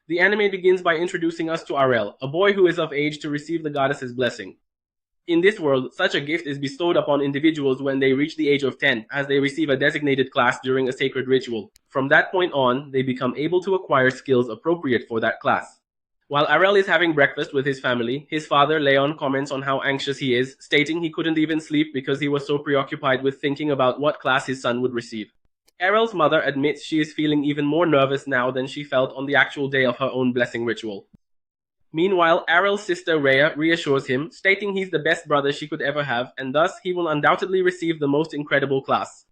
The anime begins by introducing us to Arel, a boy who is of age to receive the goddess's blessing. In this world, such a gift is bestowed upon individuals when they reach the age of 10, as they receive a designated class during a sacred ritual. From that point on, they become able to acquire skills appropriate for that class. While Arel is having breakfast with his family, his father, Leon, comments on how anxious he is, stating he couldn't even sleep because he was so preoccupied with thinking about what class his son would receive. Arel's mother admits she is feeling even more nervous now than she felt on the actual day of her own blessing ritual. Meanwhile, Arel's sister Rhea reassures him, stating he's the best brother she could ever have, and thus he will undoubtedly receive the most incredible class.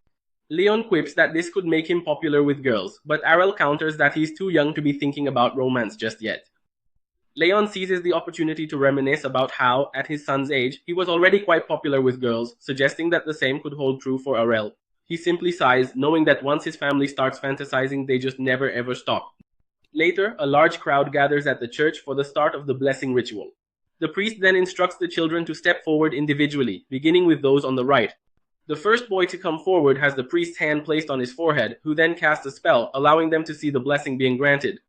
Leon quips that this could make him popular with girls, but Arel counters that he's too young to be thinking about romance just yet. Leon seizes the opportunity to reminisce about how, at his son's age, he was already quite popular with girls, suggesting that the same could hold true for Arel. He simply sighs, knowing that once his family starts fantasizing, they just never ever stop. Later, a large crowd gathers at the church for the start of the blessing ritual. The priest then instructs the children to step forward individually, beginning with those on the right. The first boy to come forward has the priest's hand placed on his forehead, who then casts a spell, allowing them to see the blessing being granted.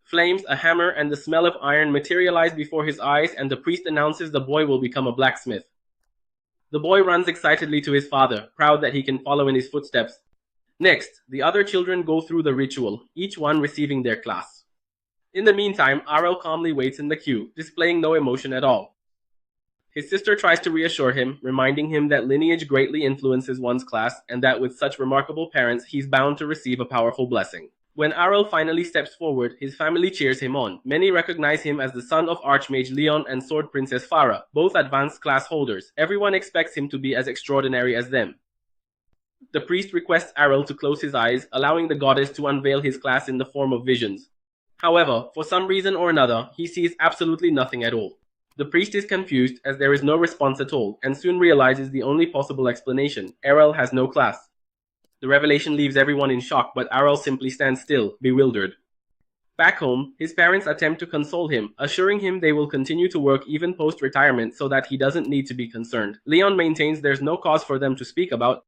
Flames, a hammer, and the smell of iron materialize before his eyes, and the priest announces the boy will become a blacksmith. The boy runs excitedly to his father, proud that he can follow in his footsteps. Next, the other children go through the ritual, each one receiving their class. In the meantime, Arel calmly waits in the queue, displaying no emotion at all. His sister tries to reassure him, reminding him that lineage greatly influences one's class and that with such remarkable parents, he's bound to receive a powerful blessing. When Arel finally steps forward, his family cheers him on. Many recognize him as the son of Archmage Leon and Sword Princess Farah, both advanced class holders. Everyone expects him to be as extraordinary as them. The priest requests Arel to close his eyes, allowing the goddess to unveil his class in the form of visions. However, for some reason or another, he sees absolutely nothing at all. The priest is confused as there is no response at all, and soon realizes the only possible explanation: Arel has no class. The revelation leaves everyone in shock, but Arel simply stands still, bewildered. Back home, his parents attempt to console him, assuring him they will continue to work even post-retirement so that he doesn't need to be concerned. Leon maintains there's no cause for them to speak about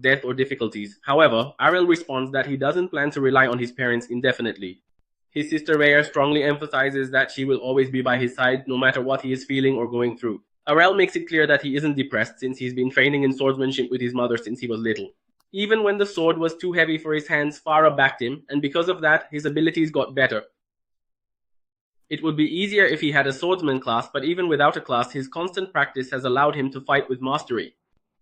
death or difficulties. However, Arel responds that he doesn't plan to rely on his parents indefinitely. His sister Rhea strongly emphasizes that she will always be by his side no matter what he is feeling or going through. Arel makes it clear that he isn't depressed since he's been training in swordsmanship with his mother since he was little. Even when the sword was too heavy for his hands, Farah backed him, and because of that, his abilities got better. It would be easier if he had a swordsman class, but even without a class, his constant practice has allowed him to fight with mastery.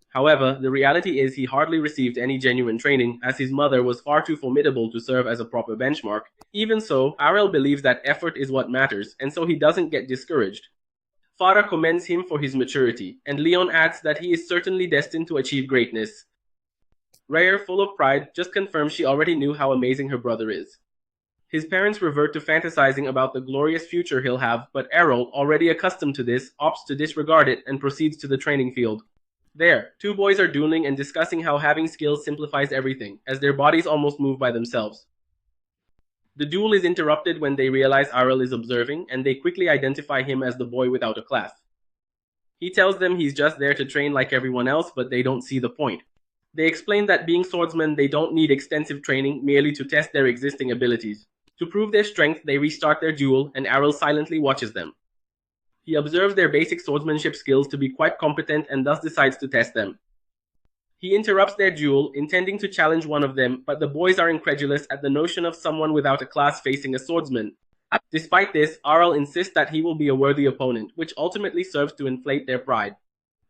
However, the reality is he hardly received any genuine training, as his mother was far too formidable to serve as a proper benchmark. Even so, Arel believes that effort is what matters, and so he doesn't get discouraged. Farah commends him for his maturity, and Leon adds that he is certainly destined to achieve greatness. Rhea, full of pride, just confirms she already knew how amazing her brother is. His parents revert to fantasizing about the glorious future he'll have, but Arel, already accustomed to this, opts to disregard it and proceeds to the training field. There, two boys are dueling and discussing how having skills simplifies everything, as their bodies almost move by themselves. The duel is interrupted when they realize Arel is observing, and they quickly identify him as the boy without a class. He tells them he's just there to train like everyone else, but they don't see the point. They explain that being swordsmen, they don't need extensive training merely to test their existing abilities. To prove their strength, they restart their duel, and Arel silently watches them. He observes their basic swordsmanship skills to be quite competent and thus decides to test them. He interrupts their duel, intending to challenge one of them, but the boys are incredulous at the notion of someone without a class facing a swordsman. Despite this, Arel insists that he will be a worthy opponent, which ultimately serves to inflate their pride.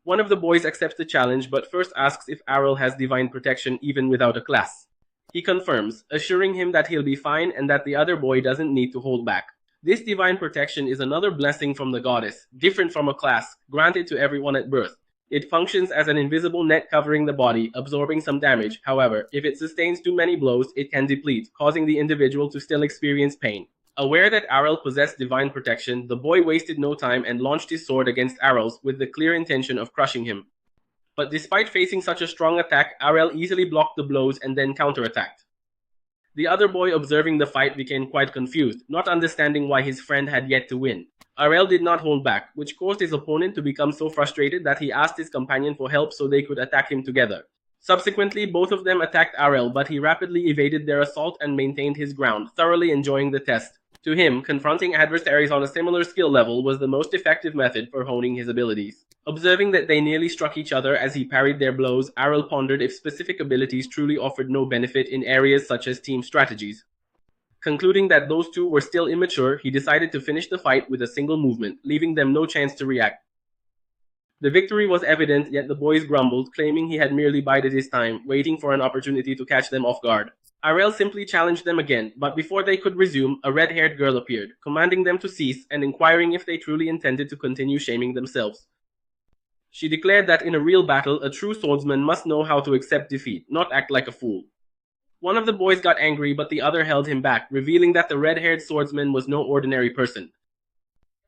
One of the boys accepts the challenge, but first asks if Arel has divine protection even without a class. He confirms, assuring him that he'll be fine and that the other boy doesn't need to hold back. This divine protection is another blessing from the goddess, different from a class, granted to everyone at birth. It functions as an invisible net covering the body, absorbing some damage. However, if it sustains too many blows, it can deplete, causing the individual to still experience pain. Aware that Arel possessed divine protection, the boy wasted no time and launched his sword against Arel's with the clear intention of crushing him. But despite facing such a strong attack, Arel easily blocked the blows and then counterattacked. The other boy observing the fight became quite confused, not understanding why his friend had yet to win. Arel did not hold back, which caused his opponent to become so frustrated that he asked his companion for help so they could attack him together. Subsequently, both of them attacked Arel, but he rapidly evaded their assault and maintained his ground, thoroughly enjoying the test. To him, confronting adversaries on a similar skill level was the most effective method for honing his abilities. Observing that they nearly struck each other as he parried their blows, Arel pondered if specific abilities truly offered no benefit in areas such as team strategies. Concluding that those two were still immature, he decided to finish the fight with a single movement, leaving them no chance to react. The victory was evident, yet the boys grumbled, claiming he had merely bided his time, waiting for an opportunity to catch them off guard. Arel simply challenged them again, but before they could resume, a red-haired girl appeared, commanding them to cease and inquiring if they truly intended to continue shaming themselves. She declared that in a real battle, a true swordsman must know how to accept defeat, not act like a fool. One of the boys got angry, but the other held him back, revealing that the red-haired swordsman was no ordinary person.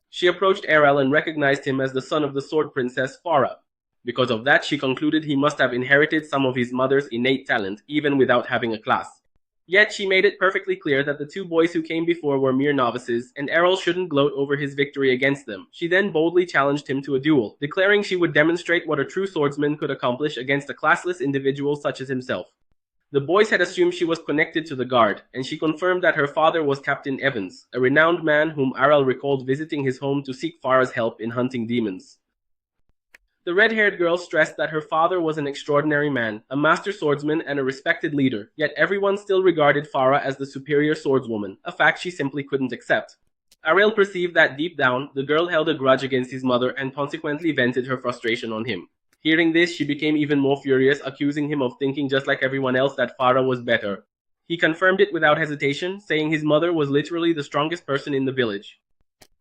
She approached Arel and recognized him as the son of the sword princess Farah. Because of that, she concluded he must have inherited some of his mother's innate talent, even without having a class. Yet she made it perfectly clear that the two boys who came before were mere novices, and Arel shouldn't gloat over his victory against them. She then boldly challenged him to a duel, declaring she would demonstrate what a true swordsman could accomplish against a classless individual such as himself. The boys had assumed she was connected to the guard, and she confirmed that her father was Captain Evans, a renowned man whom Arel recalled visiting his home to seek Farah's help in hunting demons. The red-haired girl stressed that her father was an extraordinary man, a master swordsman and a respected leader, yet everyone still regarded Farah as the superior swordswoman, a fact she simply couldn't accept. Arel perceived that deep down, the girl held a grudge against his mother and consequently vented her frustration on him. Hearing this, she became even more furious, accusing him of thinking just like everyone else that Farah was better. He confirmed it without hesitation, saying his mother was literally the strongest person in the village.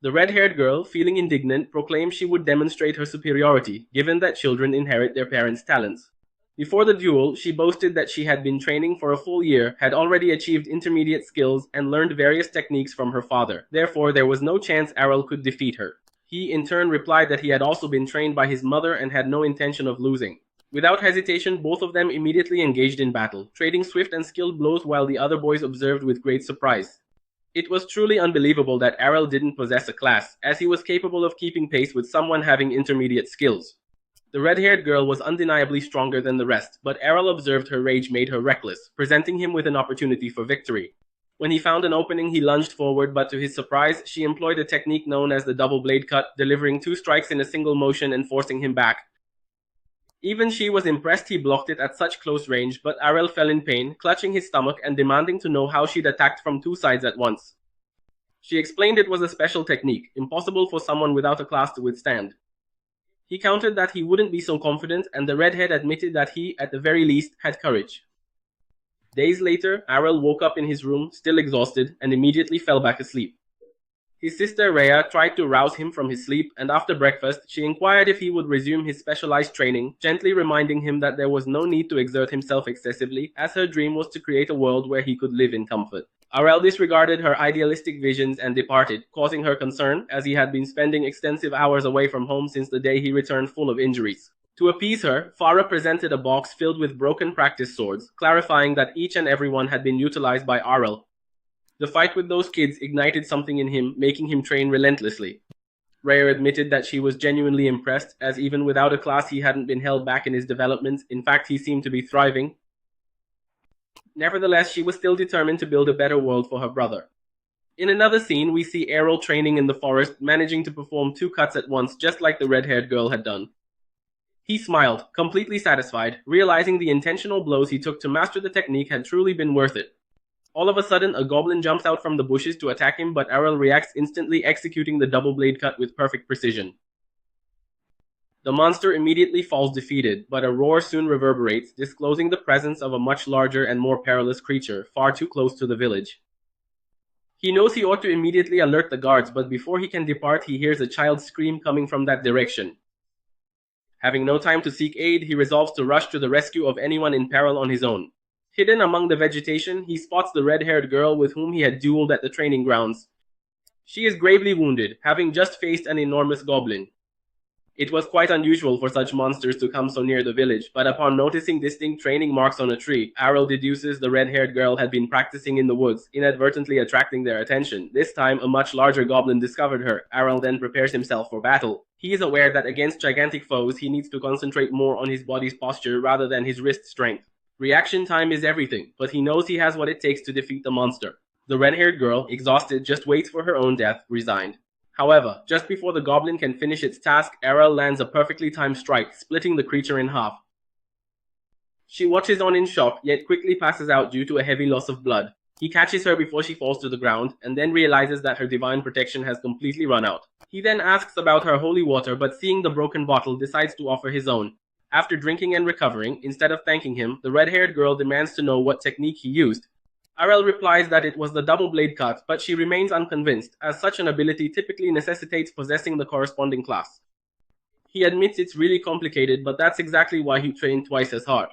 The red-haired girl, feeling indignant, proclaimed she would demonstrate her superiority, given that children inherit their parents' talents. Before the duel, she boasted that she had been training for a full year, had already achieved intermediate skills, and learned various techniques from her father. Therefore, there was no chance Arel could defeat her. He in turn replied that he had also been trained by his mother and had no intention of losing. Without hesitation, both of them immediately engaged in battle, trading swift and skilled blows while the other boys observed with great surprise. It was truly unbelievable that Arel didn't possess a class, as he was capable of keeping pace with someone having intermediate skills. The red-haired girl was undeniably stronger than the rest, but Arel observed her rage made her reckless, presenting him with an opportunity for victory. When he found an opening, he lunged forward, but to his surprise, she employed a technique known as the double blade cut, delivering 2 strikes in a single motion and forcing him back. Even she was impressed he blocked it at such close range, but Arel fell in pain, clutching his stomach and demanding to know how she'd attacked from 2 sides at once. She explained it was a special technique, impossible for someone without a class to withstand. He countered that he wouldn't be so confident, and the redhead admitted that he, at the very least, had courage. Days later, Arel woke up in his room, still exhausted, and immediately fell back asleep. His sister Rhea tried to rouse him from his sleep, and after breakfast, she inquired if he would resume his specialized training, gently reminding him that there was no need to exert himself excessively, as her dream was to create a world where he could live in comfort. Arel disregarded her idealistic visions and departed, causing her concern, as he had been spending extensive hours away from home since the day he returned full of injuries. To appease her, Farah presented a box filled with broken practice swords, clarifying that each and every one had been utilized by Arel. The fight with those kids ignited something in him, making him train relentlessly. Rhea admitted that she was genuinely impressed, as even without a class he hadn't been held back in his development. In fact, he seemed to be thriving. Nevertheless, she was still determined to build a better world for her brother. In another scene, we see Arel training in the forest, managing to perform 2 cuts at once, just like the red-haired girl had done. He smiled, completely satisfied, realizing the intentional blows he took to master the technique had truly been worth it. All of a sudden, a goblin jumps out from the bushes to attack him, but Arel reacts, instantly executing the double blade cut with perfect precision. The monster immediately falls defeated, but a roar soon reverberates, disclosing the presence of a much larger and more perilous creature, far too close to the village. He knows he ought to immediately alert the guards, but before he can depart, he hears a child's scream coming from that direction. Having no time to seek aid, he resolves to rush to the rescue of anyone in peril on his own. Hidden among the vegetation, he spots the red-haired girl with whom he had dueled at the training grounds. She is gravely wounded, having just faced an enormous goblin. It was quite unusual for such monsters to come so near the village, but upon noticing distinct training marks on a tree, Arel deduces the red-haired girl had been practicing in the woods, inadvertently attracting their attention. This time, a much larger goblin discovered her. Arel then prepares himself for battle. He is aware that against gigantic foes, he needs to concentrate more on his body's posture rather than his wrist strength. Reaction time is everything, but he knows he has what it takes to defeat the monster. The red-haired girl, exhausted, just waits for her own death, resigned. However, just before the goblin can finish its task, Arel lands a perfectly timed strike, splitting the creature in half. She watches on in shock, yet quickly passes out due to a heavy loss of blood. He catches her before she falls to the ground, and then realizes that her divine protection has completely run out. He then asks about her holy water, but seeing the broken bottle, decides to offer his own. After drinking and recovering, instead of thanking him, the red-haired girl demands to know what technique he used. Arel replies that it was the double blade cut, but she remains unconvinced, as such an ability typically necessitates possessing the corresponding class. He admits it's really complicated, but that's exactly why he trained twice as hard.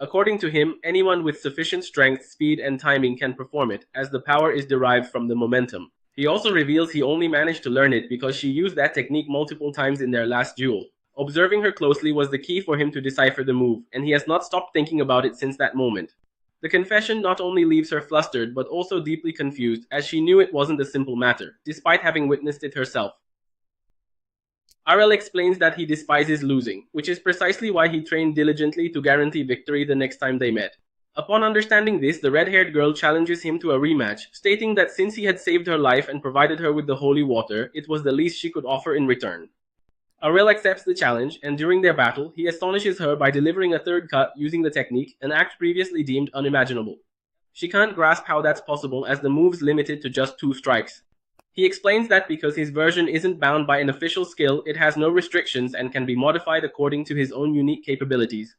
According to him, anyone with sufficient strength, speed, and timing can perform it, as the power is derived from the momentum. He also reveals he only managed to learn it because she used that technique multiple times in their last duel. Observing her closely was the key for him to decipher the move, and he has not stopped thinking about it since that moment. The confession not only leaves her flustered, but also deeply confused, as she knew it wasn't a simple matter, despite having witnessed it herself. Arel explains that he despises losing, which is precisely why he trained diligently to guarantee victory the next time they met. Upon understanding this, the red-haired girl challenges him to a rematch, stating that since he had saved her life and provided her with the holy water, it was the least she could offer in return. Arel accepts the challenge, and during their battle, he astonishes her by delivering a third cut using the technique, an act previously deemed unimaginable. She can't grasp how that's possible, as the move's limited to just 2 strikes. He explains that because his version isn't bound by an official skill, it has no restrictions and can be modified according to his own unique capabilities.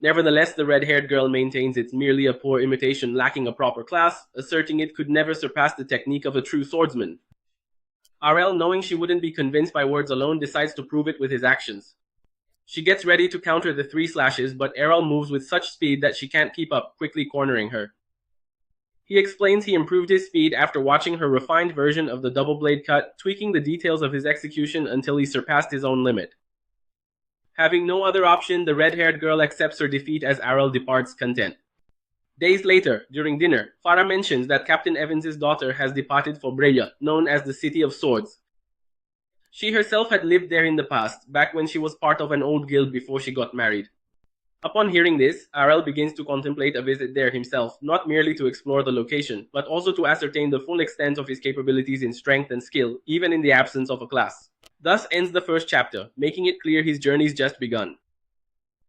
Nevertheless, the red-haired girl maintains it's merely a poor imitation lacking a proper class, asserting it could never surpass the technique of a true swordsman. Arel, knowing she wouldn't be convinced by words alone, decides to prove it with his actions. She gets ready to counter the 3 slashes, but Arel moves with such speed that she can't keep up, quickly cornering her. He explains he improved his speed after watching her refined version of the double blade cut, tweaking the details of his execution until he surpassed his own limit. Having no other option, the red-haired girl accepts her defeat as Arel departs content. Days later, during dinner, Farah mentions that Captain Evans's daughter has departed for Breya, known as the City of Swords. She herself had lived there in the past, back when she was part of an old guild before she got married. Upon hearing this, Arel begins to contemplate a visit there himself, not merely to explore the location, but also to ascertain the full extent of his capabilities in strength and skill, even in the absence of a class. Thus ends the first chapter, making it clear his journey's just begun.